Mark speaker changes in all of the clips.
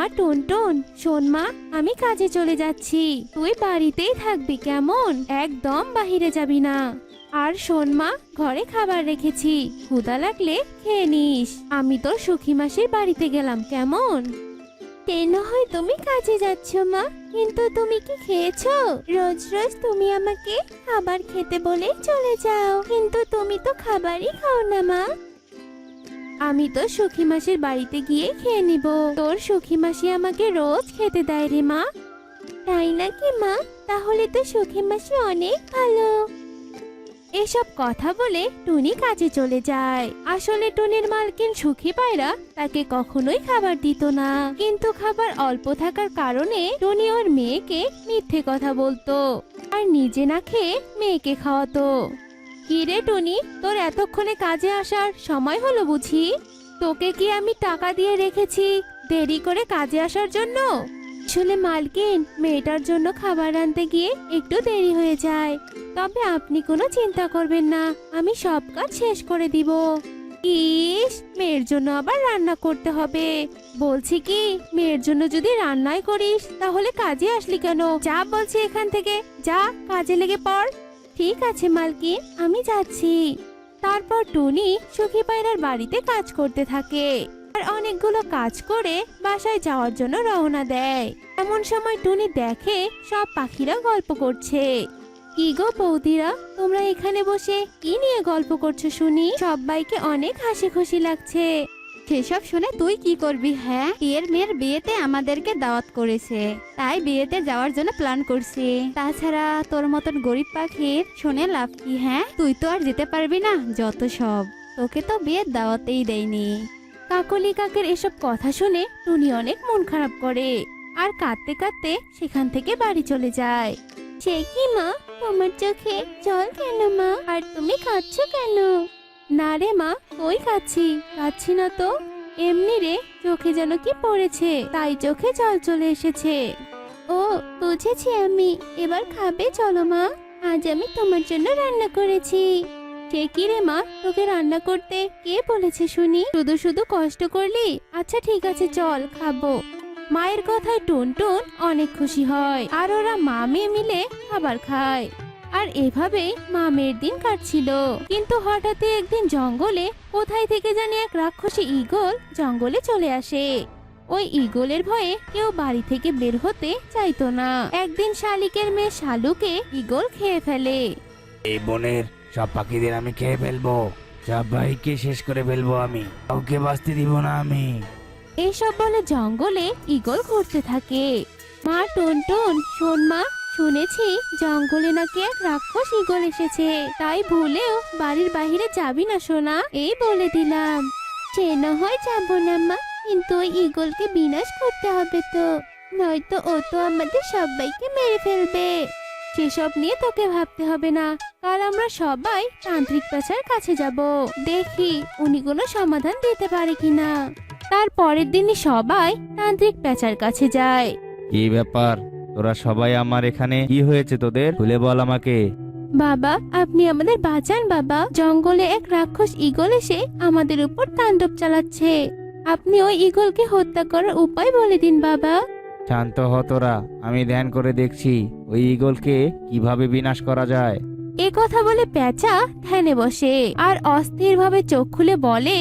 Speaker 1: মা টুনটুন, শোন মা, আমি কাজে চলে যাচ্ছি, তুই বাড়িতেই থাকবি কেমন, একদম বাহিরে যাবি না। আর শোন মা, ঘরে খাবার রেখেছি, ক্ষুধা লাগলে খেয়ে নিস। আমি তোর সুখী মাসির বাড়িতে গেলাম কেমন। না হয় তুমি কাজে যাচ্ছ মা, কিন্তু তুমি কি খেয়েছো? রোজ রোজ তুমি আমাকে খাবার খেতে বলেই চলে যাও, কিন্তু তুমি তো খাবারই খাও না মা। আমি তো সুখী মাসির বাড়িতে গিয়ে খেয়ে নিব, তোর সুখী মাসি আমাকে রোজ খেতে দেয় রে মা। তাই নাকি মা? তাহলে তো সুখী মাসি অনেক ভালো। এসব কথা বলে টুনি কাজে চলে যায়। আসলে টুনির মালকিন সুখী পায়রা তাকে কখনোই খাবার দিত না, কিন্তু খাবার অল্প থাকার কারণে টুনি ওর মেয়েকে মিথ্যে কথা বলতো আর নিজে না খেয়ে মেয়েকে খাওয়াতো। কি রে টুনি, তোর এতক্ষণে কাজে আসার সময় হলো বুঝি? তোকে কি আমি টাকা দিয়ে রেখেছি দেরি করে কাজে আসার জন্য? আসলে মালকিন, মেয়েটার জন্য খাবার আনতে গিয়ে একটু দেরি হয়ে যায়, তবে আপনি কোনো চিন্তা করবেন না, আমি সব কাজ শেষ করে দিব। ইস, মেয়ের জন্য আবার রান্না করতে হবে। বলছি কি, মেয়ের জন্য যদি রান্নাই করিস তাহলে কাজে আসলি কেন? যা বলছি এখান থেকে, যা কাজে লেগে পড়। ঠিক আছে মালকিন, আমি যাচ্ছি। তারপর টুনি সুখী পায়রার বাড়িতে কাজ করতে থাকে আর অনেকগুলো কাজ করে বাসায় যাওয়ার জন্য রওনা দেয়। এমন সময় টুনি দেখে সব পাখিরা গল্প করছে। কি গো বৌদিরা, তোমরা এখানে বসে কি নিয়ে গল্প করছো শুনি? সবাইকে অনেক হাসি খুশি লাগছে।
Speaker 2: সেসব শুনে তুই কি করবি? হ্যাঁ, এর মেয়ের বিয়েতে আমাদেরকে দাওয়াত করেছে, তাই বিয়েতে যাওয়ার জন্য প্ল্যান করছি। তাছাড়া তোর মতন গরিব পাখির শুনে লাভ কি? হ্যাঁ, তুই তো আর যেতে পারবি না, যত সব, তোকে তো বিয়ের দাওয়াতেই দেয়নি।
Speaker 1: কাকলি কাকের এসব কথা শুনে টুনি অনেক মন খারাপ করে আর কাঁদতে কাঁদতে সেখান থেকে বাড়ি চলে যায়। সে কি মা, তোমার চোখে জল কেন মা? আর তুমি কাঁদছো কেন? না রে মা, কই কাঁদছি না তো, এমনি রে, চোখে যেন কি পড়েছে তাই চোখে জল চলে এসেছে। ও, বুঝেছি আমি, এবার খাবে চলো মা, আজ আমি তোমার জন্য রান্না করেছি। সে কি রে মা, তোকে রান্না করতে কে বলেছে শুনি? শুধু শুধু কষ্ট করলি? আচ্ছা ঠিক আছে, চল খাবো। মায়ের কথায় টুনটুন অনেক খুশি হয় আর ওরা মা মেয়ে মিলে খাবার খায়। আর এভাবেই মা মেয়ের দিন কাটছিল। কিন্তু হঠাৎই একদিন জঙ্গলে কোথায় থেকে জানি এক রাক্ষসী ঈগল জঙ্গলে চলে আসে। ওই ঈগলের ভয়ে কেউ বাড়ি থেকে বের হতে চাইতো না। একদিন শালিকের মেয়ে শালুকে ঈগল খেয়ে ফেলে।
Speaker 3: এই বনের সব পাখিদের আমি খেয়ে ফেলবো, সবাইকে শেষ করে ফেলবো, আমি কাউকে বাঁচতে দিব না আমি।
Speaker 1: এইসব বলে জঙ্গলে ঈগল ঘুরতে থাকে। মা টুনটুন, শোন মা, শুনেছি জঙ্গলে নাকি এক রাক্ষস ঈগল এসেছে, তাই ভুলেও বাড়ির বাইরে যাবি না সোনা, এই বলে দিলাম। সে না হয় যাবো না মা, কিন্তু ওই ঈগলকে বিনাশ করতে হবে তো, নয়তো ও তো আমাদের সবাইকে মেরে ফেলবে। সেসব নিয়ে তোকে ভাবতে হবে না, কাল আমরা সবাই তান্ত্রিক পেঁচার কাছে যাব, দেখি উনি কোনো সমাধান দিতে পারে কিনা। তার পরের দিনই সবাই তান্ত্রিক পেঁচার কাছে যায়।
Speaker 4: কি ব্যাপার, তোরা সবাই আমার এখানে? কি হয়েছে তোদের, খুলে বল আমাকে।
Speaker 1: বাবা, আপনি আমাদের বাঁচান বাবা, জঙ্গলে এক রাক্ষস ঈগল এসে আমাদের উপর তাণ্ডব চালাচ্ছে, আপনি ওই ঈগলকে হত্যা করার উপায় বলে দিন বাবা।
Speaker 4: শান্ত হ তোরা, আমি ধ্যান করে দেখছি ওই ঈগলকে কিভাবে বিনাশ করা যায়।
Speaker 1: এ কথা বলে পেঁচা ধ্যানে বসে আর অস্থির ভাবে চোখ খুলে বলে,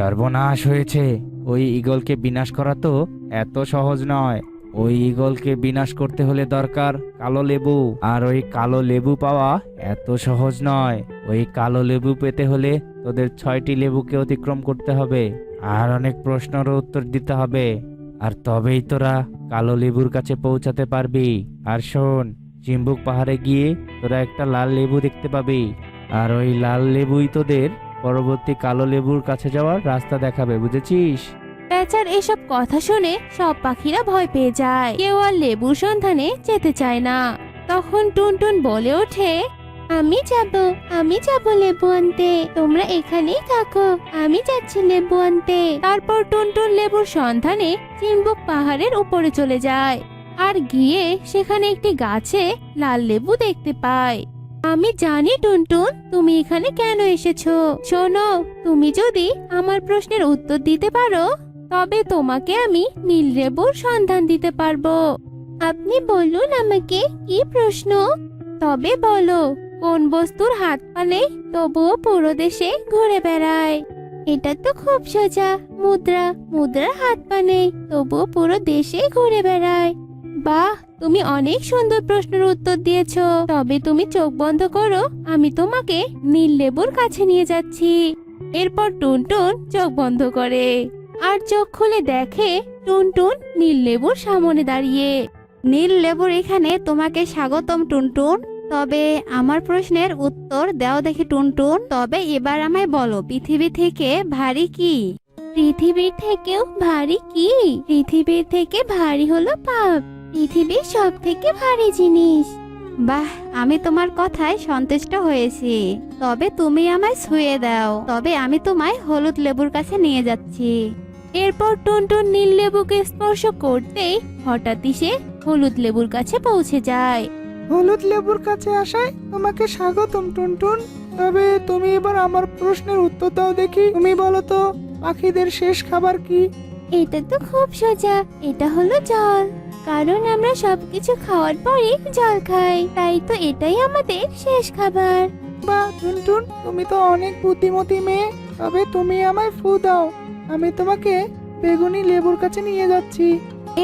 Speaker 4: সর্বনাশ হয়েছে, ওই ঈগলকে বিনাশ করা তো এত সহজ নয়। ওই ঈগলকে বিনাশ করতে হলে দরকার কালো লেবু, আর ওই কালো লেবু পাওয়া এত সহজ নয়। ওই কালো লেবু পেতে হলে তোদের 6টি লেবুকে অতিক্রম করতে হবে আর অনেক প্রশ্নের উত্তর দিতে হবে, আর তবেই তোরা কালো লেবুর কাছে পৌঁছাতে পারবি। আর শোন, চিম্বুক পাহাড়ে গিয়ে তোরা একটা লাল লেবু দেখতে পাবি, আর ওই লাল লেবুই তোদের পরবর্তী কালো লেবুর কাছে যাওয়ার রাস্তা দেখাবে, বুঝেছিস?
Speaker 1: পেঁচার এসব কথা শুনে সব পাখিরা ভয় পেয়ে যায়, কেউ আর লেবুর সন্ধানে যেতে চায় না। তখন টুনটুন বলে ওঠে, আমি যাব লেবু আনতে, তোমরা এখানেই থাকো, আমি যাচ্ছি লেবু আনতে। তারপর টুনটুন লেবুর সন্ধানে চিম্বুক পাহাড়ের উপরে চলে যায় আর গিয়ে সেখানে একটি গাছে লাল লেবু দেখতে পায়। আমি জানি টুনটুন, তুমি এখানে কেন এসেছো। শোনো, তুমি যদি আমার প্রশ্নের উত্তর দিতে পারো তবে তোমাকে আমি নীল লেবুর সন্ধান দিতে পারবো। আপনি বলুন আমাকে কি প্রশ্ন? তবে বলো, কোন বস্তুর হাত পা নেই তবুও পুরো দেশে ঘুরে বেড়ায়? এটা তো খুব সোজা, মুদ্রা। মুদ্রার হাত পা নেই তবুও পুরো দেশে ঘুরে বেড়ায়। বাহ, তুমি অনেক সুন্দর প্রশ্নের উত্তর দিয়েছো। তবে তুমি চোখ বন্ধ করো, আমি তোমাকে নীল লেবুর কাছে নিয়ে যাচ্ছি। এরপর টুনটুন চোখ বন্ধ করে আর চোখ খুলে দেখে টুনটুন নীল লেবুর সামনে দাঁড়িয়ে।
Speaker 2: নীল লেবুর এখানে তোমাকে স্বাগতম টুনটুন। তবে আমার প্রশ্নের উত্তর দাও দেখি টুনটুন। তবে এবার আমায় বলো, পৃথিবী থেকে ভারী কি?
Speaker 1: পৃথিবীর থেকেও ভারী কি? পৃথিবীর থেকে ভারী হলো পাপ, পৃথিবীর সব থেকে ভারী জিনিস।
Speaker 2: বাহ, আমি তোমার কথায় সন্তুষ্ট হয়েছি। তবে তুমি আমায় ছুঁয়ে দাও, তবে আমি তোমায় হলুদ লেবুর কাছে নিয়ে যাচ্ছি।
Speaker 1: এরপর টুনটুন নীল লেবুকে স্পর্শ করতেই হঠাৎই সে হলুদ লেবুর কাছে পৌঁছে যায়।
Speaker 5: হলুদ লেবুর কাছে আসায় তোমাকে স্বাগতম টুনটুন। তবে তুমি এবার আমার প্রশ্নের উত্তর দাও দেখি। তুমি বলো তো, পাখিদের শেষ খাবার কি?
Speaker 1: এটা তো খুব সোজা, এটা হলো জল। কারণ আমরা সবকিছু খাওয়ার পরে জল খাই, তাই তো এটাই আমাদের শেষ খাবার।
Speaker 5: বাহ টুনটুন, তুমি তো অনেক বুদ্ধিমতী মেয়ে। তবে তুমি আমায় ফু দাও, আমি তোমাকে বেগুনি লেবুর কাছে নিয়ে যাচ্ছি।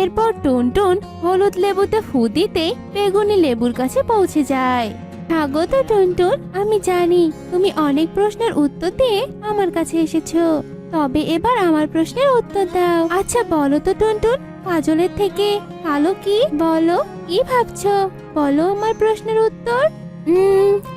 Speaker 1: এরপর টুনটুন হলুদ লেবুতে ফু দিতে বেগুনি লেবুর কাছে পৌঁছে যায়। স্বাগত টুনটুন, আমি জানি তুমি অনেক প্রশ্নের উত্তর দিয়ে আমার কাছে এসেছো। তবে এবার আমার প্রশ্নের উত্তর দাও। আচ্ছা বলো তো টুনটুন, কাজলের থেকে কালো কি? বলো, কি ভাবছো? বলো আমার প্রশ্নের উত্তর।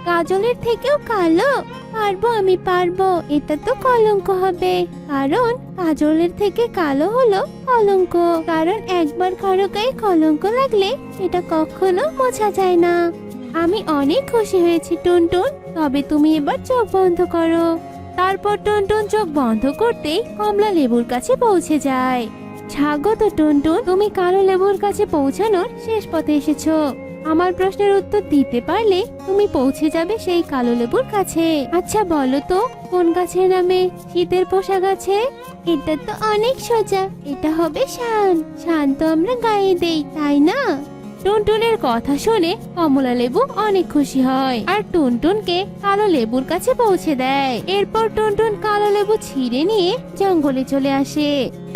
Speaker 1: কাজলের থেকেও কালো? পারবো, আমি পারবো। এটা তো কলঙ্ক হবে, কারণ কাজলের থেকে কালো হলো কলঙ্ক। কারণ একবার কারো গায়ে কলঙ্ক লাগলে সেটা কখনো মোছা যায় না। আমি অনেক খুশি হয়েছি টুনটুন, তবে তুমি এবার চোখ বন্ধ করো। তারপর টুনটুন চোখ বন্ধ করতেই কমলা লেবুর কাছে পৌঁছে যায়। স্বাগত টুনটুন, তুমি কালো লেবুর কাছে পৌঁছানোর শেষ পথে এসেছো। আমার প্রশ্নের উত্তর দিতে পারলে তুমি পৌঁছে যাবে সেই কালো লেবুর কাছে। আচ্ছা বলো তো, কোন গাছের নামে শীতের পোশাক আছে? এটা তো অনেক সোজা, এটা হবে শান। শান তো আমরা গায়ে দেই, তাই না? টুনটুনের কথা শুনে কমলা লেবু অনেক খুশি হয় আর টুনটুনকে কালো লেবুর কাছে পৌঁছে দেয়। এরপর টুনটুন কালো লেবু ছিঁড়ে নিয়ে জঙ্গলে চলে আসে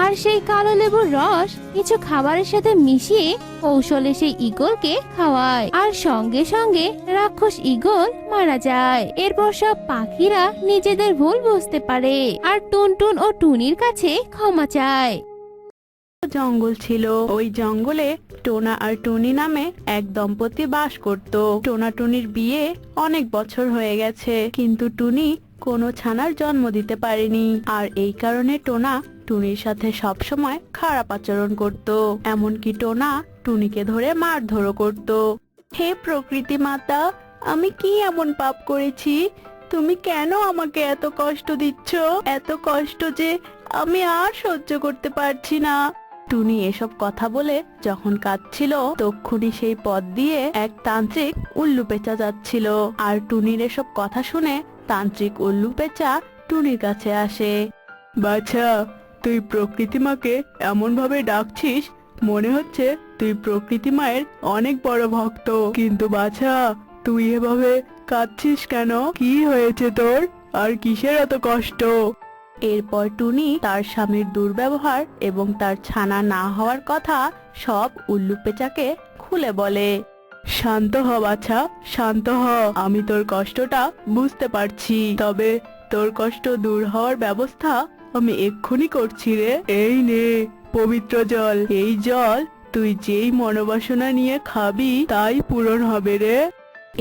Speaker 1: আর সেই কালো লেবুর রস কিছু খাবারের সাথে মিশিয়ে কৌশলে সেই ঈগলকে খাওয়ায় আর সঙ্গে সঙ্গে রাক্ষস ঈগল মারা যায়। এরপর সব পাখিরা নিজেদের ভুল বুঝতে পারে আর টুনটুন ও টুনির কাছে ক্ষমা চায়।
Speaker 6: জঙ্গল ছিল। ওই জঙ্গলে টোনা আর টুনি নামে এক দম্পতি বাস করত। টোনা টুনির বিয়ে অনেক বছর হয়ে গেছে, কিন্তু টুনি কোনো ছানার জন্ম দিতে পারেনি। আর এই কারণে টোনা টুনির সাথে সব সময় খারাপ আচরণ করত। এমনকি টোনা টুনিকে ধরে মারধরও করত। হে প্রকৃতি মাতা, আমি কি এমন পাপ করেছি? তুমি কেন আমাকে এত কষ্ট দিচ্ছ? এত কষ্ট যে আমি আর সহ্য করতে পারছি না। টুনি এসব কথা বলে যখন কাঁদছিল, তক্ষুনি সেই পথ দিয়ে এক তান্ত্রিক উল্লু পেঁচা যাচ্ছিল। আর টুনির এসব কথা শুনে তান্ত্রিক উল্লু পেঁচা টুনির কাছে আসে। বাছা, তুই প্রকৃতি মাকে এমন ভাবে ডাকছিস, মনে হচ্ছে তুই প্রকৃতি মায়ের অনেক বড় ভক্ত। কিন্তু বাছা, তুই এভাবে কাঁদছিস কেন? কি হয়েছে তোর? আর কিসের এত কষ্ট? এরপর টুনি তার স্বামীর দুর্ব্যবহার এবং তার ছানা না হওয়ার কথা সব উল্লু পেঁচাকে খুলে বলে। শান্ত হ বাছা, শান্ত হ। আমি তোর কষ্টটা বুঝতে পারছি, তবে তোর কষ্ট দূর হওয়ার ব্যবস্থা আমি এক্ষুনি করছি রে। এই নে পবিত্র জল। এই জল তুই যেই মনোবাসনা নিয়ে খাবি তাই পূরণ হবে রে।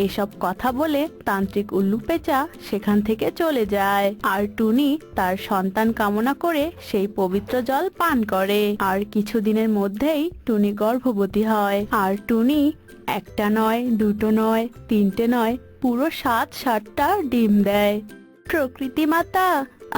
Speaker 6: এসব কথা বলে তান্ত্রিক উল্লু পেঁচা সেখান থেকে চলে যায়। আর টুনি তার সন্তান কামনা করে সেই পবিত্র জল পান করে। আর কিছুদিনের মধ্যেই টুনি গর্ভবতী হয়। আর টুনি একটা নয়, দুটো নয়, তিনটে নয়, পুরো 7-7টা ডিম দেয়। প্রকৃতি মাতা,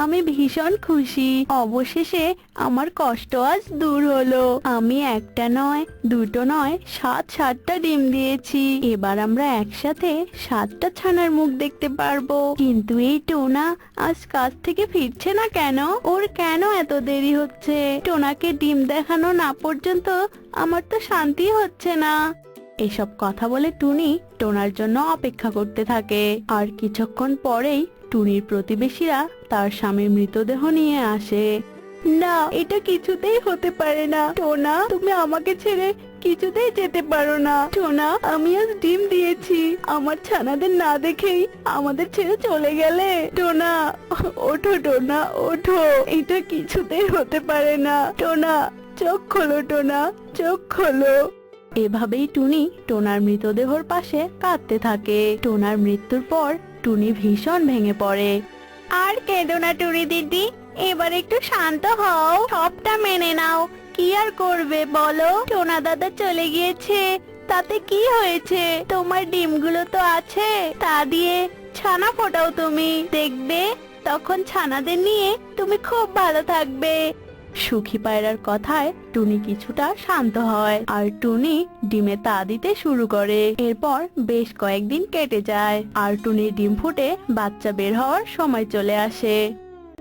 Speaker 6: আমি ভীষণ খুশি। অবশেষে আমার কষ্ট আজ দূর হলো। আমি একটা নয়, দুটো নয়, 7টা ডিম দিয়েছি। এবার আমরা একসাথে 7টা ছানার মুখ দেখতে পারবো। কিন্তু এই টোনা আজ কাজ থেকে ফিরছে না কেন? ওর কেন এত দেরি হচ্ছে? টোনাকে ডিম দেখানো না পর্যন্ত আমার তো শান্তি হচ্ছে না। এসব কথা বলে টুনি টোনার জন্য অপেক্ষা করতে থাকে। আর কিছুক্ষণ পরেই টুনির প্রতিবেশীরা তার স্বামীর মৃতদেহ নিয়ে আসে। না, এটা কিছুতেই হতে পারে না। টোনা, তুমি আমাকে ছেড়ে কিছুতেই যেতে পারো না। টোনা, আমি আজ ডিম দিয়েছি, আমার ছানাদের না দেখেই আমাদের ছেড়ে চলে গেলে। টোনা, ওঠো টোনা, ওঠো। এটা কিছুতেই হতে পারে না। টোনা, চোখ খোলো টোনা, চোখ খোলো। এভাবেই টুনি টোনার মৃতদেহর পাশে কাঁদতে থাকে। টোনার মৃত্যুর পর টুনি ভীষণ ভেঙে পড়ে। আর কেঁদো না টুনি দিদি, এবার একটু শান্ত হও, সবটা মেনে নাও। কি আর করবে বলো? টোনা দাদা চলে গিয়েছে, তাতে কি হয়েছে? তোমার ডিমগুলো তো আছে, তা দিয়ে ছানা ফোটাও তুমি, দেখবে তখন ছানাদের নিয়ে তুমি খুব ভালো থাকবে। সুখী পায়রার কথায় টুনি কিছুটা শান্ত হয় আর টুনি ডিমে তা দিতে শুরু করে। এরপর বেশ কয়েকদিন কেটে যায় আর টুনির ডিম ফুটে বাচ্চা বের হওয়ার সময় চলে আসে।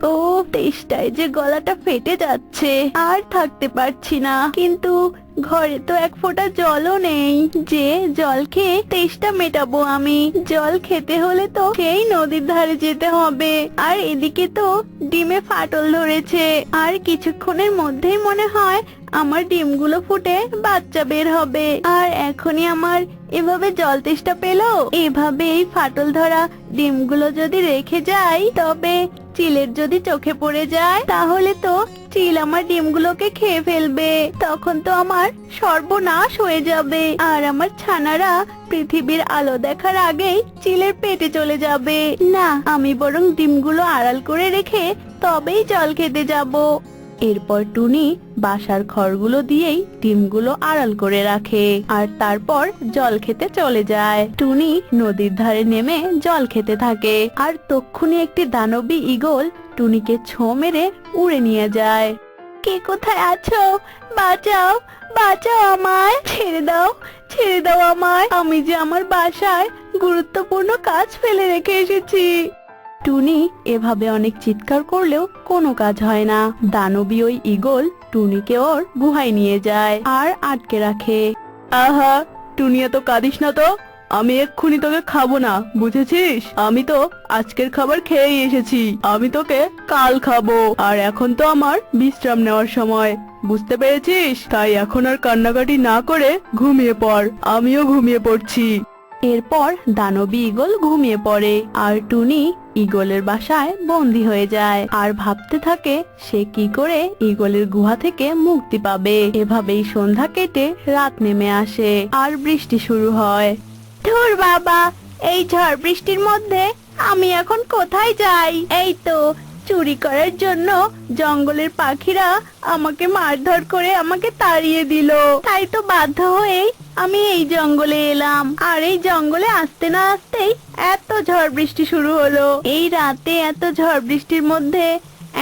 Speaker 6: ও, তেষ্টায় যে গলাটা ফেটে যাচ্ছে, আর থাকতে পারছি না। কিন্তু ঘরে তো এক ফোঁটা জলও নেই, যে জল খেয়ে তেষ্টা মেটাবো আমি। জল খেতে হলে তো সেই নদীর ধারে যেতে হবে। আর এদিকে তো ডিমে ফাটল ধরেছে, আর কিছুক্ষণের মধ্যেই মনে হয় আমার ডিমগুলো ফুটে বাচ্চা বের হবে। আর এখনই আমার এভাবে জল তেষ্টা পেলো। এভাবে এই ফাটল ধরা ডিমগুলো যদি রেখে যাই, তবে চিলের যদি চোখে পড়ে যায়, তাহলে তো চিল আমার ডিমগুলোকে খেয়ে ফেলবে। তখন তো আমার সর্বনাশ হয়ে যাবে, আর আমার ছানারা পৃথিবীর আলো দেখার আগেই চিলের পেটে চলে যাবে। না, আমি বরং ডিমগুলো আড়াল করে রেখে তবেই জল খেতে যাব। এরপর টুনি বাসার খড়গুলো দিয়েই ডিমগুলো আড়াল করে রাখে আর তারপর জল খেতে চলে যায়। টুনি নদীর ধারে নেমে জল খেতে থাকে আর তক্ষুনি একটি দানবী ঈগল টুনিকে ছোঁ মেরে উড়ে নিয়ে যায়। কে কোথায় আছো? বাঁচাও, বাঁচাও আমায়, ছেড়ে দাও, ছেড়ে দাও আমায়। আমি যে আমার বাসায় গুরুত্বপূর্ণ কাজ ফেলে রেখে এসেছি। টুনি এভাবে অনেক চিৎকার করলেও কোনো কাজ হয় না। দানবী ওই ঈগল টুনিকে ওর গুহায় নিয়ে যায় আর আটকে রাখে। আহা, টুনি, এত কাঁদিস না তো। আমি এক্ষুনি তোকে খাবো না, বুঝেছিস? আমি তো আজকের খাবার খেয়েই এসেছি, আমি তোকে কাল খাবো। আর এখন তো আমার বিশ্রাম নেওয়ার সময়, বুঝতে পেরেছিস? তাই এখন আর কান্নাকাটি না করে ঘুমিয়ে পড়। আমিও ঘুমিয়ে পড়ছি। এরপর দানবী ঈগল ঘুমিয়ে পড়ে আর টুনি ঈগলের বাসায় বন্দী হয়ে যায় আর ভাবতে থাকে সে কি করে ঈগলের গুহা থেকে মুক্তি পাবে। এভাবেই সন্ধ্যা কেটে রাত নেমে আসে আর বৃষ্টি শুরু হয়। ধুর বাবা, এই ঝড় বৃষ্টির মধ্যে আমি এখন কোথায় যাই? এই তো চুরি করার জন্য জঙ্গলের পাখিরা আমাকে মারধর করে আমাকে তাড়িয়ে দিল। তাই তো বাধ্য হয়ে আমি এই জঙ্গলে এলাম। আর এই জঙ্গলে আসতে না আসতেই এত ঝড় বৃষ্টি শুরু হলো। এই রাতে এত ঝড় বৃষ্টির মধ্যে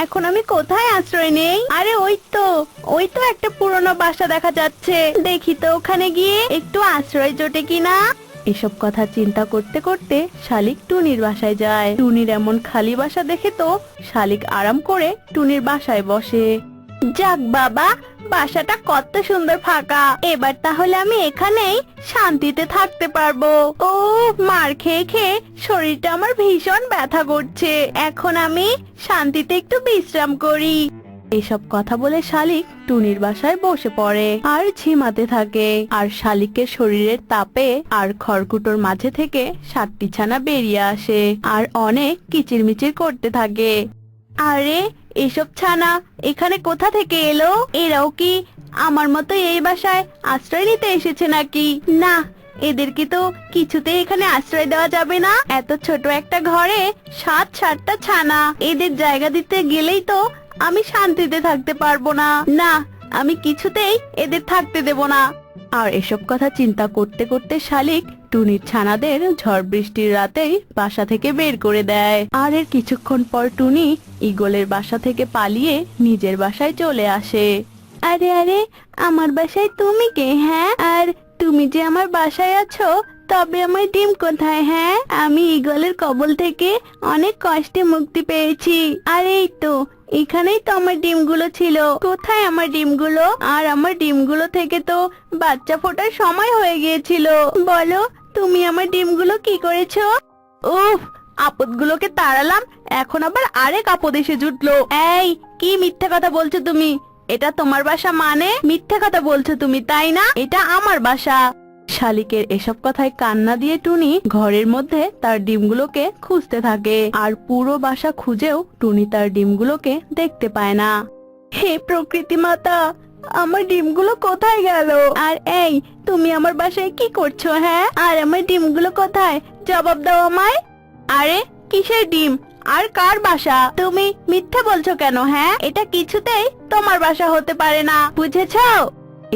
Speaker 6: এখন আমি কোথায় আশ্রয় নেই? আরে ওই তো একটা পুরনো বাসা দেখা যাচ্ছে। দেখি তো ওখানে গিয়ে একটু আশ্রয় জোটে কিনা। এসব কথা চিন্তা করতে করতে শালিক টুনির বাসায় যায়। টুনির এমন খালি বাসা দেখে তো শালিক আরাম করে টুনির বাসায় বসে। যাক বাবা, বাসাটা কত সুন্দর ফাঁকা। এবার তাহলে আমি এখানেই শান্তিতে থাকতে পারবো। ও, মার খেয়ে খেয়ে শরীরটা আমার ভীষণ ব্যথা করছে। এখন আমি শান্তিতে একটু বিশ্রাম করি। এসব কথা বলে শালিক টুনির বাসায় বসে পড়ে আর ঝিমাতে থাকে। আর শালিকের শরীরের তাপে আর খড়কুটোর মাঝে থেকে 7টি ছানা বেরিয়ে আসে আর অনেক কিচিরমিচির করতে থাকে। আরে, এসব ছানা এখানে কোথা থেকে এলো? এরাও কি আমার মতো এই বাসায় আশ্রয় নিতে এসেছে নাকি? না, এদেরকে তো কিছুতেই এখানে আশ্রয় দেওয়া যাবে না। এত ছোট একটা ঘরে 7টা ছানা, এদের জায়গা দিতে গেলেই তো আমি শান্তিতে থাকতে পারবো না। না, আমি কিছুতেই এদের থাকতে দেব না। আর এসব কথা চিন্তা করতে করতে শালিক টুনির ছানাদের ঝড় বৃষ্টির রাতেই বাসা থেকে বের করে দেয়। আর এর কিছুক্ষণ পর টুনি ঈগলের বাসা থেকে পালিয়ে নিজের বাসায় চলে আসে। আরে আরে, আমার বাসায় তুমি কে? হ্যাঁ, আর তুমি যে আমার বাসায় আছো, তবে আমার ডিম কোথায়? হ্যাঁ, আমি ঈগলের কবল থেকে অনেক কষ্টে মুক্তি পেয়েছি। আর এই তো এখানেই তো আমার ডিমগুলো ছিল। কোথায় আমার ডিমগুলো? আর আমার ডিমগুলো থেকে তো বাচ্চা ফোটার সময় হয়ে গিয়েছিল। বলো, তুমি আমার ডিমগুলো কি করেছো? উফ, আপদগুলোকে তাড়ালাম, এখন আবার আরেক আপদ এসে জুটলো। এই, কি মিথ্যা কথা বলছো তুমি? এটা তোমার বাসা মানে? মিথ্যা কথা বলছো তুমি, তাই না? এটা আমার বাসা। শালিকের এসব কথায় কান্না দিয়ে টুনি ঘরের মধ্যে তার ডিমগুলোকে খুঁজতে থাকে। আর পুরো বাসা খুঁজেও টুনি তার ডিমগুলোকে দেখতে পায় না। হে প্রকৃতি মাতা, আমার ডিমগুলো কোথায় গেল? আর এই, তুমি আমার বাসায় কি করছো? হ্যাঁ, আর আমার ডিমগুলো কোথায়? জবাব দাও আমায়। আরে, কিসের ডিম? আর কার বাসা? তুমি মিথ্যে বলছো কেন? হ্যাঁ, এটা কিছুতেই তোমার বাসা হতে পারে না, বুঝেছো?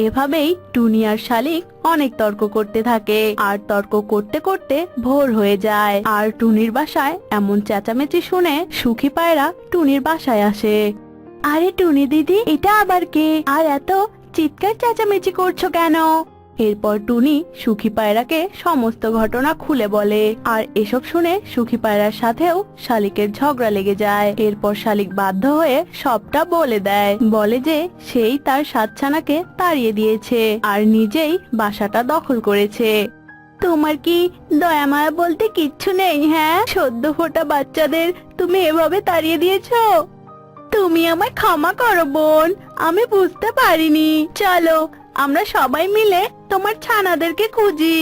Speaker 6: এভাবেই টুনি আর শালিক অনেক তর্ক করতে থাকে। আর তর্ক করতে করতে ভোর হয়ে যায়। আর টুনির বাসায় এমন চেঁচামেচি শুনে সুখী পায়রা টুনির বাসায় আসে। আরে টুনি দিদি, এটা আবার কে? আর এত চিৎকার চেঁচামেচি করছো কেন? এরপর টুনি সুখী পায়রাকে সমস্ত ঘটনা খুলে বলে। আর এসব শুনে সুখী পায়রার সাথেও শালিকের ঝগড়া লেগে যায়। এরপর শালিক বাধ্য হয়ে সবটা বলে দেয়। বলে যে সেই তার সাতছানাকে তাড়িয়ে দিয়েছে আর নিজেই বাসাটা দখল করেছে। তোমার কি দয়া মায়া বলতে কিচ্ছু নেই? হ্যাঁ, সদ্য ফোটা বাচ্চাদের তুমি এভাবে তাড়িয়ে দিয়েছো। তুমি আমায় ক্ষমা করো বোন, আমি বুঝতে পারিনি। চলো আমরা সবাই মিলে তোমার ছানাদেরকে খুঁজি।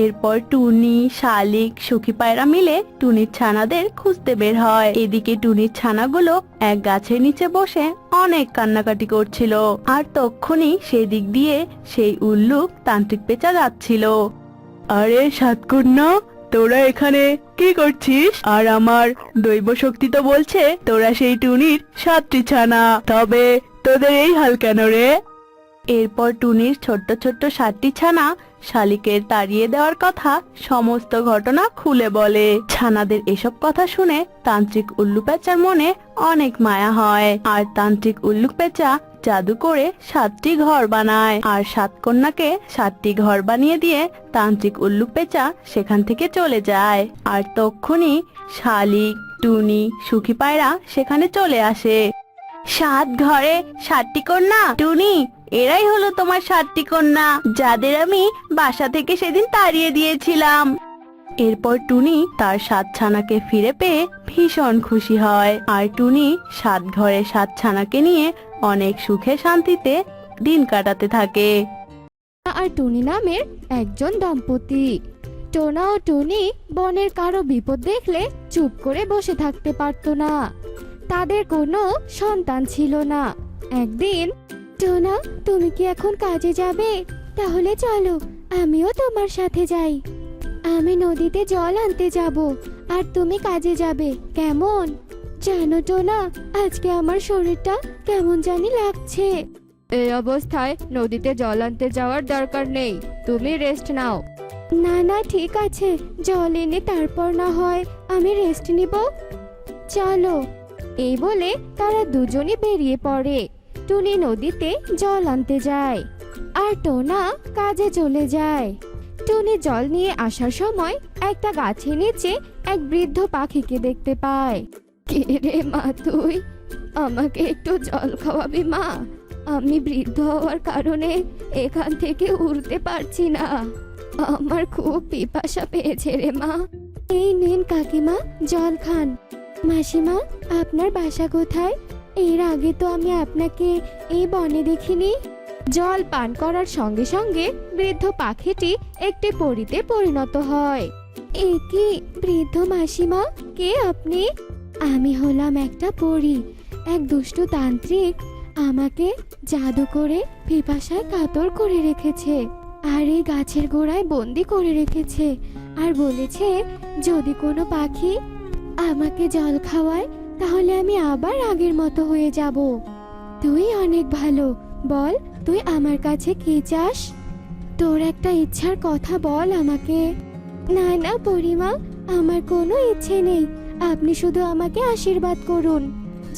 Speaker 6: এরপর টুনি, শালিক, সুখী পায়রা মিলে টুনির ছানাদের খুঁজতে বের হয়। এদিকে টুনির ছানাগুলো এক গাছের নিচে বসে অনেক কান্নাকাটি করছিল। আর তক্ষুনি সেদিক দিয়ে সেই উল্লুক তান্ত্রিক পেঁচা যাচ্ছিল। আরে সাতকন্যা, তোরা এখানে কি করছিস? আর আমার দৈব শক্তি তো বলছে তোরা সেই টুনির 7টি ছানা, তবে তোদের এই হাল কেন রে? এরপর টুনির ছোট্ট ছোট্ট 7টি ছানা শালিকের তাড়িয়ে দেওয়ার কথা সমস্ত ঘটনা খুলে বলে। ছানাদের এসব কথা শুনে তান্ত্রিক উল্লু পেঁচার মনে অনেক মায়া হয়। আর তান্ত্রিক উল্লু পেঁচা জাদু করে 7টি ঘর বানায়। আর সাতকন্যাকে 7টি ঘর বানিয়ে দিয়ে তান্ত্রিক উল্লু পেঁচা সেখান থেকে চলে যায়। আর তক্ষুনি শালিক, টুনি, সুখী পায়রা সেখানে চলে আসে। 7 ঘরে 7টি কন্যা? টুনি, এরাই হলো তোমার 7টি কন্যা, যাদের আমি বাসা থেকে সেদিন তাড়িয়ে দিয়েছিলাম। এরপর টুনি তার 7 ছানাকে ফিরে পেয়ে ভীষণ খুশি হয়। আর টুনি 7 ঘরে 7 ছানাকে নিয়ে অনেক সুখে শান্তিতে দিন কাটাতে থাকে।
Speaker 1: আর টুনি নামের একজন দম্পতি। টোনা ও টুনি বনের কারো বিপদ দেখলে চুপ করে বসে থাকতে পারতো না। তাদের কোনো সন্তান ছিল না। একদিন, টোনা, তুমি কি এখন কাজে যাবে? তাহলে চলো, আমিও তোমার সাথে যাই। আমি নদীতে জল আনতে যাব, আর তুমি কাজে যাবে, কেমন? জানো টোনা, আজকে আমার শরীরটা কেমন জানি লাগছে। এই অবস্থায় নদীতে জল আনতে যাওয়ার দরকার নেই, তুমি রেস্ট নাও। না না, ঠিক আছে, জল এনে তারপর না হয় আমি রেস্ট নিব। চলো। এই বলে তারা দুজনই বেরিয়ে পড়ে। টুনি নদীতে জল আনতে যায়, আর টোনা কাজে চলে যায়। টুনি জল নিয়ে আসার সময় একটা গাছের নিচে এক বৃদ্ধ পাখিকে দেখতে পায়। কে রে মা তুই? আমাকে একটু জল খাওয়াবি মা? আমি বৃদ্ধ হওয়ার কারণে এখান থেকে উড়তে পারছি না। আমার খুব পিপাসা পেয়েছে রে মা। এই নিন কাকিমা, জল খান। মাসিমা, আপনার বাসা কোথায়? এর আগে তো আমি আপনাকে এই বনে দেখিনি। জল পান করার সঙ্গে সঙ্গে বৃদ্ধ পাখিটি একটি পরীতে পরিণত হয়। এ কি বৃদ্ধ মাসিমা, কে আপনি? আমি হলাম একটা পরী। এক দুষ্টু তান্ত্রিক আমাকে জাদু করে পিপাসায় কাতর করে রেখেছে, আর এই গাছের গোড়ায় বন্দি করে রেখেছে, আর বলেছে যদি কোনো পাখি আমাকে জল খাওয়ায় তাহলে আমি আবার আগের মতো হয়ে যাব। তুই অনেক ভালো, বল তুই আমার কাছে কি চাস? তোর একটা ইচ্ছার কথা বল আমাকে। না না বুড়িমা, আমার কোনো ইচ্ছে নেই। আপনি শুধু আমাকে আশীর্বাদ করুন,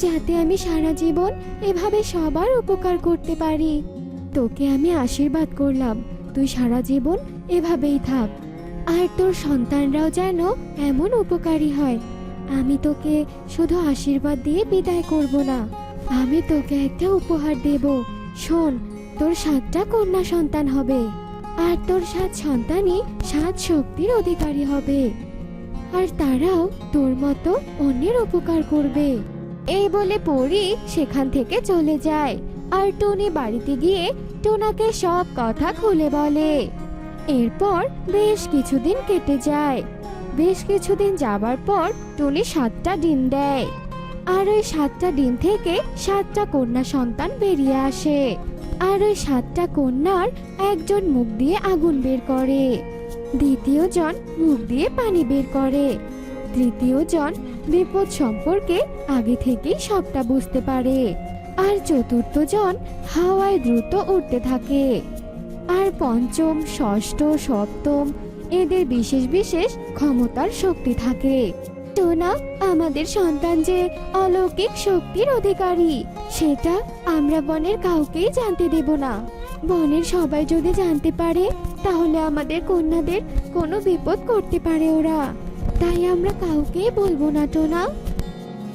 Speaker 1: যাতে আমি সারা জীবন এভাবে সবার উপকার করতে পারি। তোকে আমি আশীর্বাদ করলাম, তুই সারা জীবন এভাবেই থাক, আর তোর সন্তানরাও যেন এমন উপকারী হয়। আমি তোকে শুধু আশীর্বাদ দিয়ে বিদায় করব না, আমি তোকে একটা উপহার দেব। শোন, তোর 7টা কন্যা সন্তান হবে, আর তোর 7 সন্তানই 7 শক্তির অধিকারী হবে, আর তারাও তোর মতো অন্যের উপকার করবে। এই বলে পরী সেখান থেকে চলে যায়, আর টুনি বাড়িতে গিয়ে টোনাকে সব কথা খুলে বলে। এরপর বেশ কিছুদিন কেটে যায়। বেশ কিছুদিন যাবার পর টুনি 7টা ডিম দেয়, আর ওই 7টা ডিম থেকে 7টা কন্যা সন্তান বেরিয়ে আসে। আর ওই 7টা কন্যার একজন মুখ দিয়ে আগুন বের করে, দ্বিতীয় জন মুখ দিয়ে পানি বের করে, তৃতীয় জন বিপদ সম্পর্কে আগে থেকেই সবটা বুঝতে পারে, আর চতুর্থ জন হাওয়ায় দ্রুত উড়তে থাকে, আর পঞ্চম, ষষ্ঠ, সপ্তম এদের বিশেষ বিশেষ ক্ষমতার শক্তি থাকে। টোনা, আমাদের সন্তান যে অলৌকিক শক্তির অধিকারী, সেটা আমরা বনের কাউকেই জানতে দেব না। বনের সবাই যদি জানতে পারে, তাহলে আমাদের কন্যাদের কোনো বিপদ করতে পারে ওরা, তাই আমরা কাউকেই বলবো না টোনা।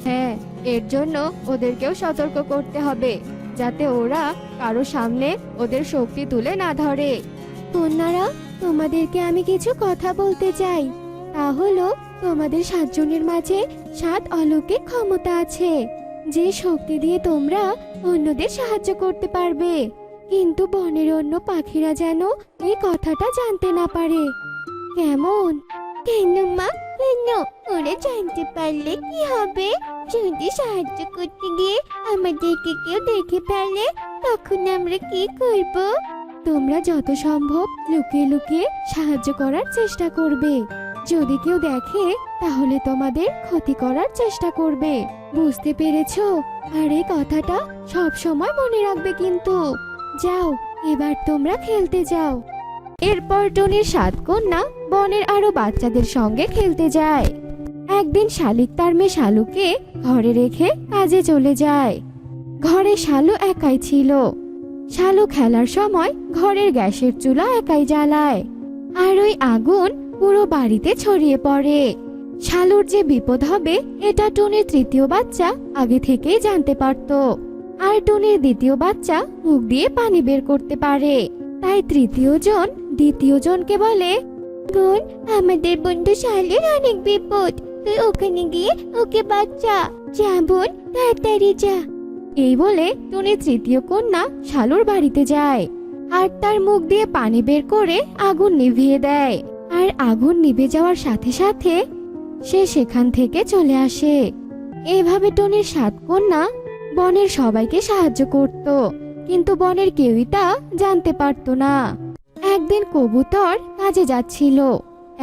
Speaker 1: হ্যাঁ, এর জন্য ওদেরকেও সতর্ক করতে হবে, যাতে ওরা কারো সামনে ওদের শক্তি তুলে না ধরে। কন্যারা, তোমাদেরকে আমি কিছু কথা বলতে চাই। তা হলো, তোমাদের 7 জনের মাঝে 7 অলৌকিক ক্ষমতা আছে, যে শক্তি দিয়ে তোমরা অন্যদের সাহায্য করতে পারবে। কিন্তু বনের অন্য পাখিরা যেন এই কথাটা জানতে না পারে। কেমন? কেন মা, কেন? ওরা জানতে পারলে কি হবে? যদি সাহায্য করতে গিয়ে আমাদেরকে কেউ দেখে ফেলে, তখন আমরা কি করব? তোমরা যত সম্ভব লুকিয়ে লুকিয়ে সাহায্য করার চেষ্টা করবে। যদি কেউ দেখে, তাহলে তোমাদের ক্ষতি করার চেষ্টা করবে। বুঝতে পেরেছো? আর এই কথাটা সব সময় মনে রাখবে কিন্তু। যাও, এবার তোমরা খেলতে যাও। এরপর টুনির 7 কন্যা বনের আরো বাচ্চাদের সঙ্গে খেলতে যায়। একদিন শালিক তার মেয়ে শালুকে ঘরে রেখে কাজে চলে যায়। ঘরে শালু একাই ছিল। শালু খেলার সময় ঘরের গ্যাসের চুলা একাই জ্বালায়, আর ওই আগুন পুরো বাড়িতে ছড়িয়ে পড়ে। শালুর যে বিপদ হবে, এটা টুনির 3য় বাচ্চা আগে থেকেই জানতে পারত। আর টুনির 2য় বাচ্চা মুখ দিয়ে পানি বের করতে পারে, তাই 3য় জন 2য় জনকে বলে, বোন, আমাদের বন্ধু শালুর অনেক বিপদ, তুই ওখানে গিয়ে ওকে বাঁচা। যা বোন, তাড়াতাড়ি যা। এই বলে টুনির 3য় কন্যা শালুর বাড়িতে যায়, আর তার মুখ দিয়ে পানি বের করে আগুন নিভিয়ে দেয়। আর আগুন নিভে যাওয়ার সাথে সাথে সে সেখান থেকে চলে আসে। এইভাবে টুনির 7 কন্যা বনের সবাইকে সাহায্য করত, কিন্তু বনের কেউই তা জানতে পারত না। একদিন কবুতর কাজে যাচ্ছিল।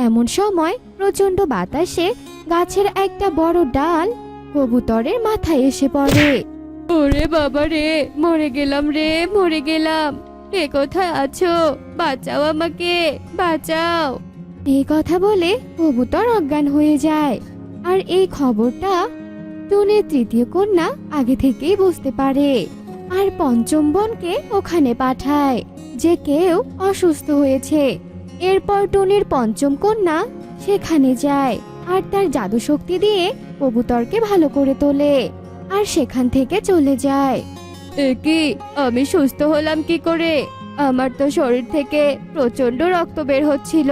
Speaker 1: এমন সময় প্রচন্ড বাতাসে গাছের একটা বড় ডাল কবুতরের মাথায় এসে পড়ে। ওরে বাবা রে, মরে গেলাম রে, মরে গেলাম। কে কোথায় আছো? বাঁচাও আমাকে, বাঁচাও। এই কথা বলে কবুতর অজ্ঞান হয়ে যায়। আর এই খবরটা টুনির 3য় কন্যা আগে থেকেই বুঝতে পারে, আর পঞ্চম বোনকে ওখানে পাঠায় যে কেউ অসুস্থ হয়েছে। এরপর টুনির 5ম কন্যা সেখানে যায়, আর তার জাদু শক্তি দিয়ে কবুতরকে ভালো করে তোলে, আর সেখান থেকে চলে যায়। কি, আমি সুস্থ হলাম কি করে? আমার তো শরীর থেকে প্রচন্ড রক্ত বের হচ্ছিল,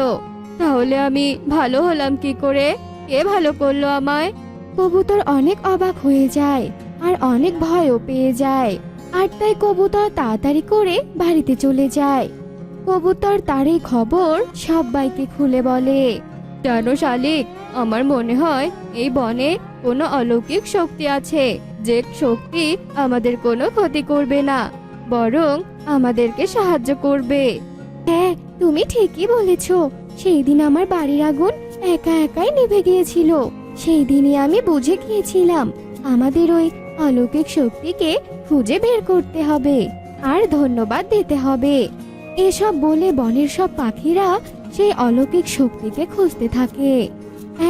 Speaker 1: তাহলে আমি ভালো হলাম কি করে? কে ভালো করলো আমায়? কবুতর অনেক অবাক হয়ে যায়, আর অনেক ভয়ও পেয়ে যায়। আর তাই কবুতর তাড়াতাড়ি করে বাড়িতে চলে যায়। কবুতর তার এই খবর সবাইকে খুলে বলে। জানো শালিক, আমার মনে হয় এই বনে কোনো অলৌকিক শক্তি আছে, যে শক্তি আমাদের কোনো ক্ষতি করবে না, বরং আমাদেরকে সাহায্য করবে। হ্যাঁ, তুমি ঠিকই বলেছো। সেই দিন আমার বাড়ির আগুন একা একাই নিভে গিয়েছিল। সেই দিনই আমি বুঝে গিয়েছিলাম আমাদের ওই অলৌকিক শক্তিকে খুঁজে বের করতে হবে আর ধন্যবাদ দিতে হবে। এসব বলে বনের সব পাখিরা সেই অলৌকিক শক্তিকে খুঁজতে থাকে।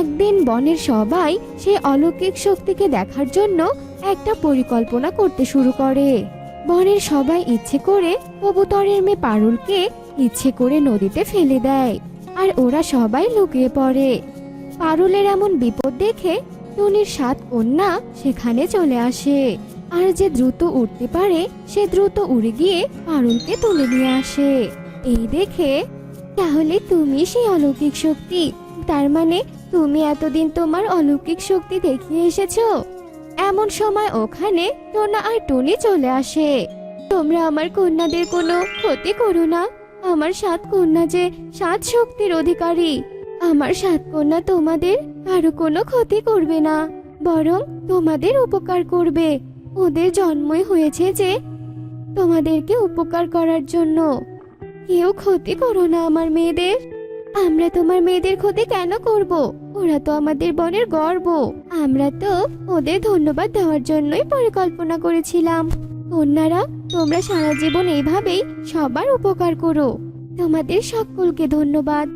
Speaker 1: একদিন বনের সবাই সেই অলৌকিক শক্তিকে দেখার জন্য একটা পরিকল্পনা করতে শুরু করে। বনের সবাই ইচ্ছে করে কবুতরের মেয়ে পারুলকে ইচ্ছে করে নদীতে ফেলে দেয়, আর ওরা সবাই লুকিয়ে পড়ে। পারুলের এমন বিপদ দেখে টুনির 7 কন্যা সেখানে চলে আসে, আর যে দ্রুত উঠতে পারে সে দ্রুত উড়ে গিয়ে পারুলকে তুলে নিয়ে আসে। এই দেখে, তাহলে তুমি সেই অলৌকিক শক্তি, তার মানে তুমি এতদিন তোমার অলৌকিক শক্তি দেখিয়ে এসেছো। এমন সময় ওখানে টোনা আর টুনি চলে আসে। তোমরা আমার কন্যাদের কোনো ক্ষতি করো না। আমার 7 কন্যা যে 7 শক্তির অধিকারী। আমার 7 কন্যা তোমাদের কারো কোনো ক্ষতি করবে না, বরং তোমাদের উপকার করবে। ওদের জন্মই হয়েছে যে তোমাদেরকে উপকার করার জন্য। কেউ ক্ষতি করো না আমার মেয়েদের। আমরা তোমার মেয়েদের ক্ষতি কেন করব? ওরা তো আমাদের বনের গর্ব। আমরা তো ওদের ধন্যবাদ দেওয়ার জন্যই পরিকল্পনা করেছিলাম। কন্যারা, তোমরা সারা জীবন এইভাবেই সবার উপকার করো। তোমাদের সকলকে ধন্যবাদ।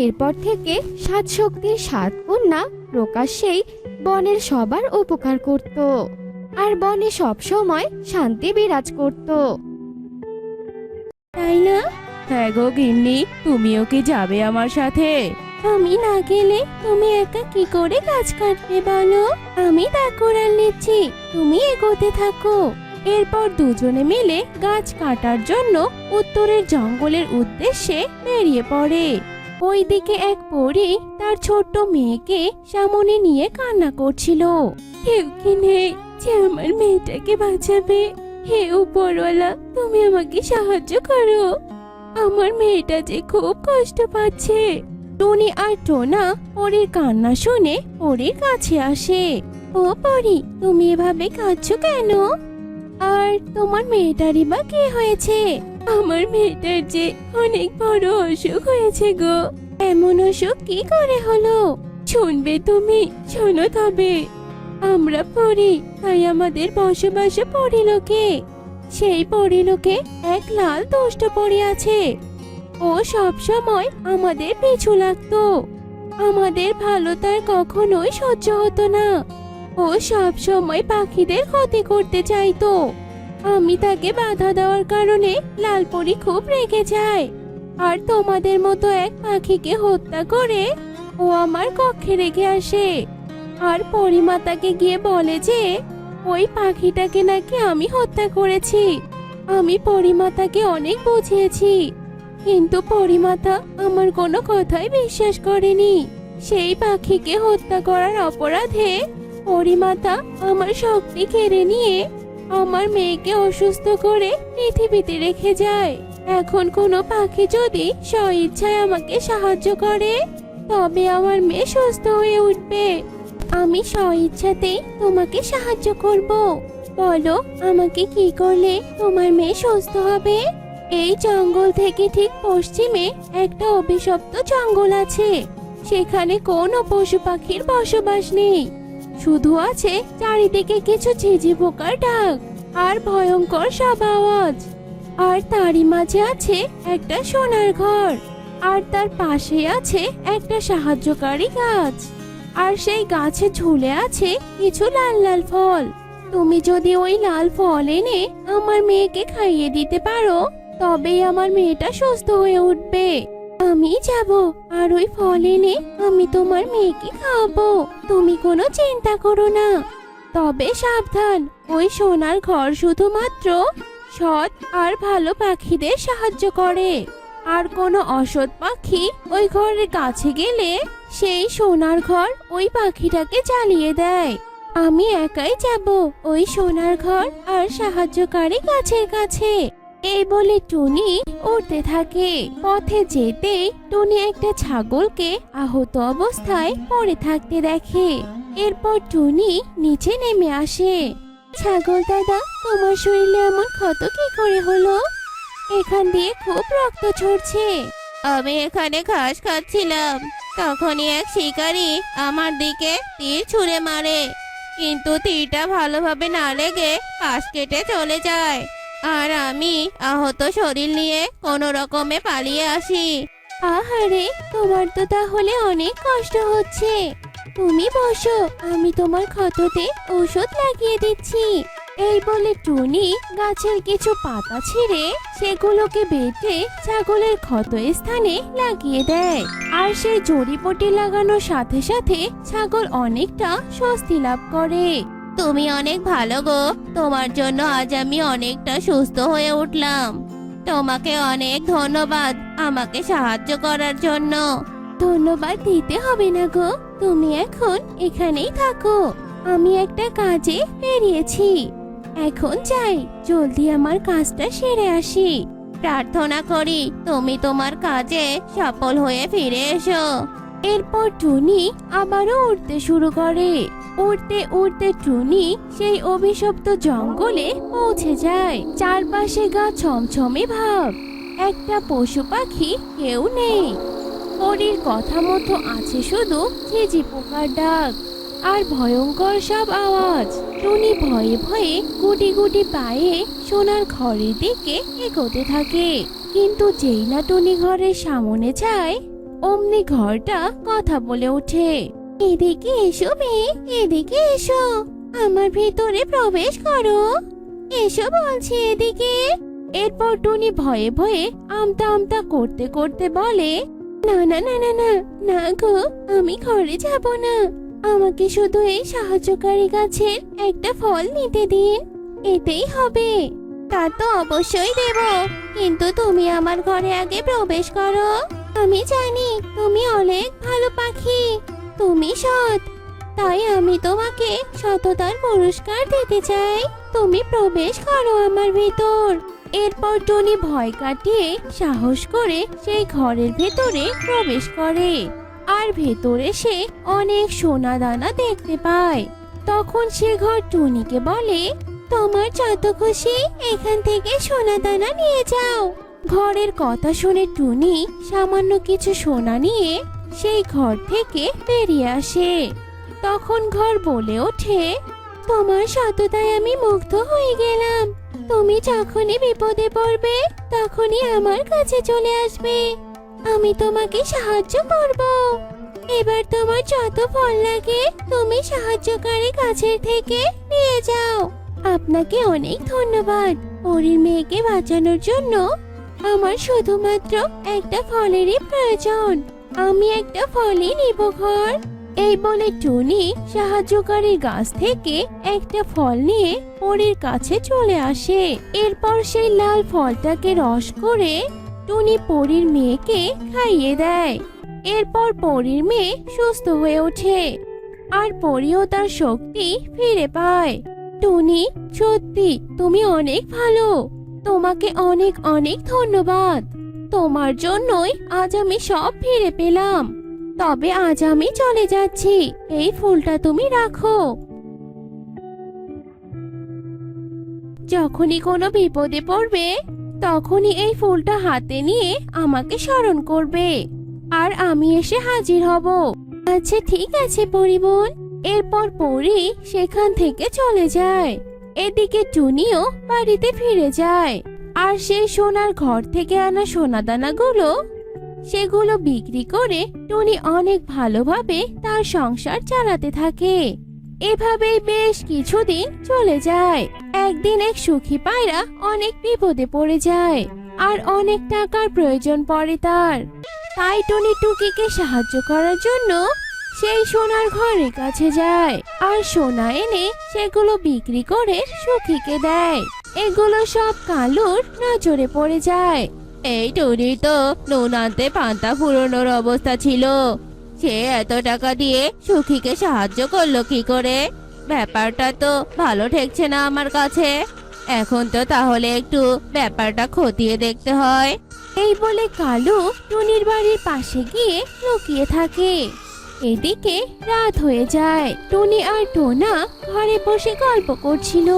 Speaker 1: এরপর থেকে 7 শক্তির 7 কন্যা প্রকাশ্যেই বনের সবার উপকার করত, আর বনে সব সময় শান্তি বিরাজ করত। তাই না? হ্যাঁ গো গিন্নি, তুমিও কি যাবে আমার সাথে? আমি না গেলে তুমি একা কি করে গাছ কাটবে বলো? আমি তা করে নিচ্ছি, তুমি এগোতে থাকো। এরপর দুজনে মিলে গাছ কাটার জন্য উত্তরের জঙ্গলের উদ্দেশ্যে বেরিয়ে পড়ে। ওইদিকে এক পরী তার ছোট্ট মেয়েকে সামনে নিয়ে কান্না করছিল। কেউ কি নেই যে আমার মেয়েটাকে বাঁচাবে? হে উপরওয়ালা, তুমি আমাকে সাহায্য করো। আমার মেয়েটা যে খুব কষ্ট পাচ্ছে। টুনি আর টোনা পরীর কান্না শুনে পরীর কাছে আসে। ও পরী, তুমি এভাবে কাঁদছো কেন? আর তোমার মেয়েটারই বা কি হয়েছে? আমার মেয়েটার যে অনেক বড় অসুখ হয়েছে গো। এমন অসুখ কি করে হলো? শুনবে তুমি? শোনো তবে। আমরা পড়ি, তাই আমাদের বসবাস পরিলোকে। সেই পরিলোকে এক লাল দুষ্ট পরি আছে। ও সব সময় আমাদের পিছু লাগতো। আমাদের ভালো তার কখনোই সহ্য হতো না। ও সব সময় পাখিদের ক্ষতি করতে চাইতো। আমি তাকে বাধা দেওয়ার কারণে লালপরি খুব রেগে যায়, আর তোমাদের মতো এক পাখিকে হত্যা করে ও আমার কক্ষে রেখে আসে। আর পরিমাতাকে গিয়ে বলে যে ওই পাখিটাকে নাকি আমি হত্যা করেছি। আমি পরিমাতাকে অনেক বুঝিয়েছি, কিন্তু পরিমাতা আমার কোনো কথাই বিশ্বাস করেনি। সেই পাখিকে হত্যা করার অপরাধে পরিমাতা আমার শক্তি কেড়ে নিয়ে আমার মেয়েকে অসুস্থ করে পৃথিবীতে রেখে যায়। এখন কোনো পাখি যদি স্বইচ্ছায় আমাকে সাহায্য করে, তবে আমার মেয়ে সুস্থ হয়ে উঠবে। আমি স্বইচ্ছাতেই তোমাকে সাহায্য করব। বলো, আমাকে কি করলে তোমার মেয়ে সুস্থ হবে? এই জঙ্গল থেকে ঠিক পশ্চিমে একটা অভিশপ্ত জঙ্গল আছে। সেখানে কোনো পশু পাখির বসবাস নেই, শুধু আছে চারিদিকে কিছু ঝিঝি পোকার ডাক আর ভয়ঙ্কর সব আওয়াজ। আর তারই মাঝে আছে একটা সোনার ঘর, আর তার পাশে আছে একটা সাহায্যকারী গাছ, আর সেই গাছে ঝুলে আছে কিছু লাল লাল ফল। তুমি যদি ওই লাল ফল এনে আমার মেয়েকে খাইয়ে দিতে পারো, তবেই আমার মেয়েটা সুস্থ হয়ে উঠবে। আমি যাব, আর ওই ফল এনে আমি তোমার মেয়েকে খাওয়াবো। তুমি কোনো চিন্তা করো না। তবে সাবধান, ওই সোনার ঘর শুধুমাত্র সৎ আর ভালো পাখিদের সাহায্য করে। আর কোনো অসৎ পাখি ওই ঘরের কাছে গেলে সেই সোনার ঘর ওই পাখিটাকে জ্বালিয়ে দেয়। আমি একাই যাব ওই সোনার ঘর আর সাহায্যকারী গাছের কাছে। এই বলে টুনি উড়তে থাকে। পথে যেতেই টুনি একটা ছাগলকে আহত অবস্থায় পড়ে থাকতে দেখে। এরপর টুনি নিচে নেমে আসে। ছাগল দাদা, তোমার শরীরে এমন ক্ষত কি করে হলো? এখান দিয়ে খুব রক্ত ঝরছে। আমি এখানে ঘাস খাচ্ছিলাম, তখনই এক শিকারী আমার দিকে তীর ছুঁড়ে মারে, কিন্তু তীরটা ভালোভাবে না লেগে পাশ কেটে চলে যায়। আর আমি আহত শরীর নিয়ে কোনো রকমে পালিয়ে আসি। আহারে, তোমার তো তাহলে অনেক কষ্ট হচ্ছে। তুমি বসো, আমি তোমার ক্ষততে ঔষধ লাগিয়ে দিচ্ছি। এই বলে টুনি গাছের কিছু পাতা ছিঁড়ে সেগুলোকে বেটে ছাগলের ক্ষত স্থানে লাগিয়ে দেয়। আর সেই জড়িপটি লাগানোর সাথে সাথে ছাগল অনেকটা স্বস্তি লাভ করে। তুমি অনেক ভালো গো, তোমার জন্য আজ আমি অনেকটা সুস্থ হয়ে উঠলাম। তোমাকে অনেক ধন্যবাদ আমাকে সাহায্য করার জন্য। ধন্যবাদ দিতে হবে না গো, তুমি এখন এখানেই থাকো। আমি একটা কাজে বেরিয়েছি, এখন যাই, জলদি আমার কাজটা সেরে আসি। প্রার্থনা করি তুমি তোমার কাজে সফল হয়ে ফিরে এসো। এরপর টুনি আবারও উড়তে শুরু করে। উড়তে উড়তে টুনি সেই অভিশপ্ত জঙ্গলে পৌঁছে যায়। চারপাশে গা ছমছমে ভাব, একটা পশু পাখি কেউ নেই। পরীর কথা মতো আছে শুধু ঝিঝি পোকার ডাক আর ভয়ঙ্কর সব আওয়াজ। টুনি ভয়ে ভয়ে গুটি গুটি পায়ে সোনার ঘরের দিকে এগোতে থাকে। কিন্তু যেই না টুনি ঘরের সামনে যায়, অমনি ঘরটা কথা বলে ওঠে। এদিকে এসো মেয়ে, এদিকে এসো, আমার ভেতরে প্রবেশ করো, এসো বলছি এদিকে। এরপর টুনি ভয়ে ভয়ে আমতা আমতা করতে করতে বলে, না না না না না না গো, আমি ঘরে যাব না। আমাকে শুধু এই সাহায্যকারী গাছের একটা ফল নিতে দিন, এতেই হবে। তা তো অবশ্যই দেব, কিন্তু তুমি আমার ঘরে আগে প্রবেশ করো। আমি জানি তুমি অনেক ভালো পাখি, তুমি সৎ, তাই আমি তোমাকে সততার পুরস্কার দিতে চাই। তুমি প্রবেশ করো আমার ভিতর। এরপর টুনি ভয় কাটিয়ে সাহস করে সেই ঘরের ভেতরে প্রবেশ করে। আর ভেতরে সে অনেক সোনা দানা দেখতে পায়। তখন সে ঘর টুনিকে বলে, তোমার যত খুশি এখান থেকে সোনা দানা নিয়ে যাও। ঘরের কথা শুনে টুনি সামান্য কিছু সোনা নিয়ে সেই ঘর থেকে বেরিয়ে আসে। তখন ঘর বলে ওঠে, তোমার সততায় আমি মুগ্ধ হয়ে গেলাম। তুমি যখনই বিপদে পড়বে তখনই আমার কাছে চলে আসবে, আমি তোমাকে সাহায্য করব। এবার তোমার যত ফল লাগে তুমি সাহায্যকারী গাছের থেকে নিয়ে যাও। আপনাকে অনেক ধন্যবাদ। পরীর মেয়েকে বাঁচানোর জন্য আমার শুধুমাত্র একটা ফলেরই প্রয়োজন, আমি একটা ফলই নিব ঘর। এই বলে টুনি সাহায্যকারী গাছ থেকে একটা ফল নিয়ে পরীর কাছে চলে আসে। এরপর সেই লাল ফলটাকে রস করে টুনি পরীর মেয়েকে খাইয়ে দেয়। এরপর পরীর মেয়ে সুস্থ হয়ে ওঠে আর পরীও তার শক্তি ফিরে পায়। টুনি, সত্যি তুমি অনেক ভালো, তোমাকে অনেক অনেক ধন্যবাদ। তোমার জন্যই আজ আমি সব ফিরে পেলাম। তবে আজ আমি চলে যাচ্ছি, এই ফুলটা তুমি রাখো। যখনই কোনো বিপদে পড়বে তখনই এই ফুলটা হাতে নিয়ে আমাকে স্মরণ করবে, আর আমি এসে হাজির হব। আচ্ছা ঠিক আছে পরী বোন। এরপর পরী সেখান থেকে চলে যায়। এদিকে টুনিও বাড়িতে ফিরে যায় আর সেই সোনার ঘর থেকে আনা সোনাদানাগুলো সেগুলো বিক্রি করে টুনি অনেক ভালোভাবে তার সংসার চালাতে থাকে। এভাবেই বেশ কিছুদিন চলে যায়। একদিন এক সুখী পায়রা অনেক বিপদে পড়ে যায় আর অনেক টাকার প্রয়োজন পড়ে তার। তাই টুনি টুকিকে সাহায্য করার জন্য সেই সোনার ঘরের কাছে যায় আর সোনা এনে সেগুলো বিক্রি করে সুখীকে দেয়। এগুলো সব কালুর নজরে পড়ে যায়। এই টুনি তো নুন আনতে পান্তা ফুরোনোর অবস্থা ছিল, সে এত টাকা দিয়ে সুখীকে সাহায্য করলো কি করে? ব্যাপারটা তো ভালো ঠেকছে না আমার কাছে। এখন তো তাহলে একটু ব্যাপারটা খতিয়ে দেখতে হয়। এই বলে কালু টুনির বাড়ির পাশে গিয়ে লুকিয়ে থাকে। এদিকে রাত হয়ে যায়। টুনি আর টোনা ঘরে বসে গল্প করছিল।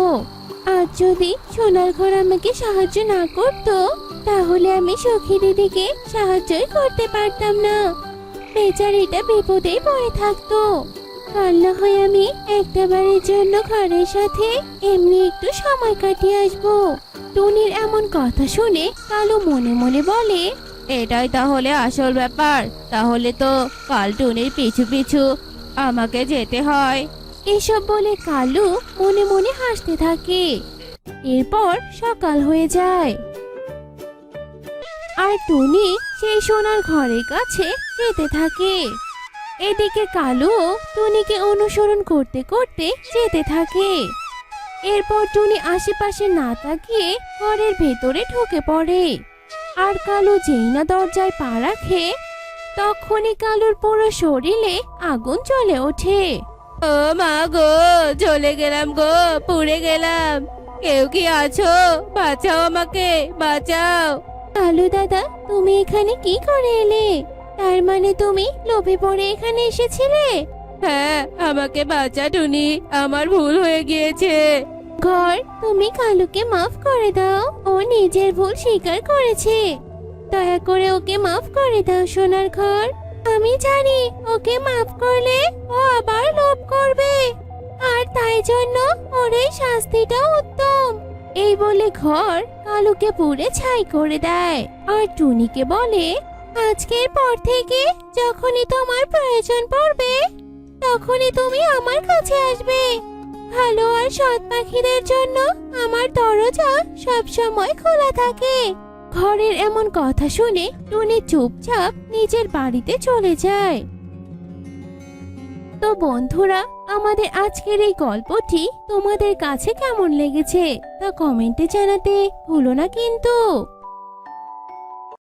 Speaker 1: আজ যদি সোনার ঘর আমাকে সাহায্য না করতো তাহলে আমি সখী দিদিকে সাহায্যই করতে পারতাম না। বেচারিটা বিপদেই পড়ে থাকতো। কাল না হয় আমি একটা বারের জন্য ঘরের সাথে এমনি একটু সময় কাটিয়ে আসবো। টুনির এমন কথা শুনে কালু মনে মনে বলে, এটাই তাহলে আসল ব্যাপার। তাহলে তো কাল টুনির পিছু পিছু আমাকে যেতে হয়। এসব বলে কালু মনে মনে হাসতে থাকে। এরপর সকাল হয়ে যায় আর টুনি সেই সোনার ঘরের কাছে যেতে থাকে। এদিকে কালুও টুনিকে অনুসরণ করতে করতে যেতে থাকে। এরপর টুনি আশেপাশে না তাকিয়ে ঘরের ভেতরে ঢুকে পড়ে। আর কালু যেই না দরজায় পা রাখে তখনই কালুর পুরো শরীরে আগুন জ্বলে ওঠে। ও মা গো, জ্বলে গেলাম গো, পুড়ে গেলাম। কেউ কি আছো? বাঁচাও আমাকে, বাঁচাও। কালু দাদা, তুমি এখানে কি করে এলে? তার মানে তুমি লোভে পড়ে এখানে এসেছিলে? হ্যাঁ, আমাকে বাঁচা টুনি, আমার ভুল হয়ে গিয়েছে। ঘর, তুমি কালুকে মাফ করে দাও। ও নিজের ভুল স্বীকার করেছে। দয়া করে ওকে মাফ করে দাও সোনার ঘর। আমি জানি ওকে মাফ করলে ও আবার লোভ করবে, আর তাই জন্য ওর এই শাস্তিটা উত্তম। এই বলে ঘর কালুকে পুড়ে ছাই করে দেয় আর টুনিকে বলে, আজকের পর থেকে যখনই তোমার প্রয়োজন পড়বে তখনই তুমি আমার কাছে আসবে। ভালো আর সৎ পাখিদের জন্য আমার দরজা সবসময় খোলা থাকে। ঘরের এমন কথা শুনে টুনি চুপচাপ নিজের বাড়িতে চলে যায়। তো বন্ধুরা, আমাদের আজকের এই গল্পটি তোমাদের কাছে কেমন লেগেছে তা কমেন্টে জানাতে ভুলো না কিন্তু।